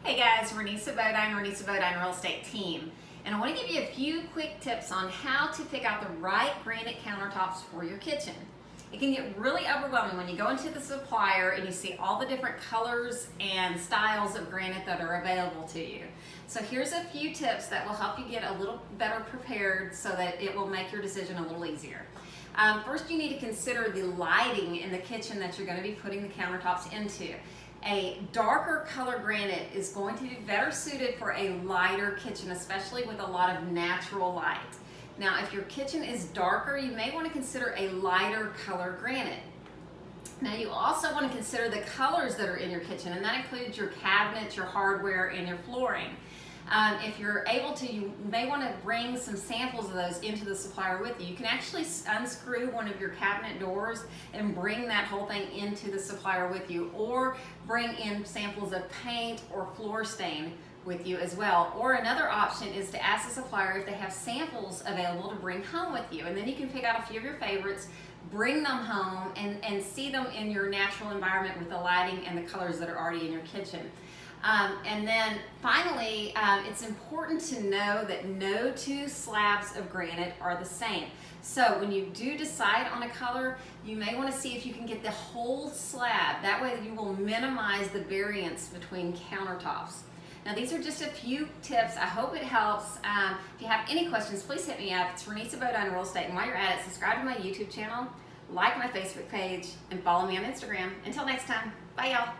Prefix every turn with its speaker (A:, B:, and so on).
A: Hey guys, Ranesa Bodine Real Estate Team. And I want to give you a few quick tips on how to pick out the right granite countertops for your kitchen. It can get really overwhelming when you go into the supplier and you see all the different colors and styles of granite that are available to you. So here's a few tips that will help you get a little better prepared so that it will make your decision a little easier. First, you need to consider the lighting in the kitchen that you're going to be putting the countertops into. A darker color granite is going to be better suited for a lighter kitchen, especially with a lot of natural light. Now, if your kitchen is darker, you may want to consider a lighter color granite. Now, you also want to consider the colors that are in your kitchen, and that includes your cabinets, your hardware, and your flooring. If you're able to, you may want to bring some samples of those into the supplier with you. You can actually unscrew one of your cabinet doors and bring that whole thing into the supplier with you, or bring in samples of paint or floor stain with you as well. Or another option is to ask the supplier if they have samples available to bring home with you, and then you can pick out a few of your favorites, bring them home, and see them in your natural environment with the lighting and the colors that are already in your kitchen. And then finally, it's important to know that no two slabs of granite are the same. So when you do decide on a color, you may want to see if you can get the whole slab. That way you will minimize the variance between countertops. Now, these are just a few tips. I hope it helps. If you have any questions, please hit me up. It's Ranesa Bodine Real Estate. And while you're at it, subscribe to my YouTube channel, like my Facebook page, and follow me on Instagram. Until next time, bye y'all.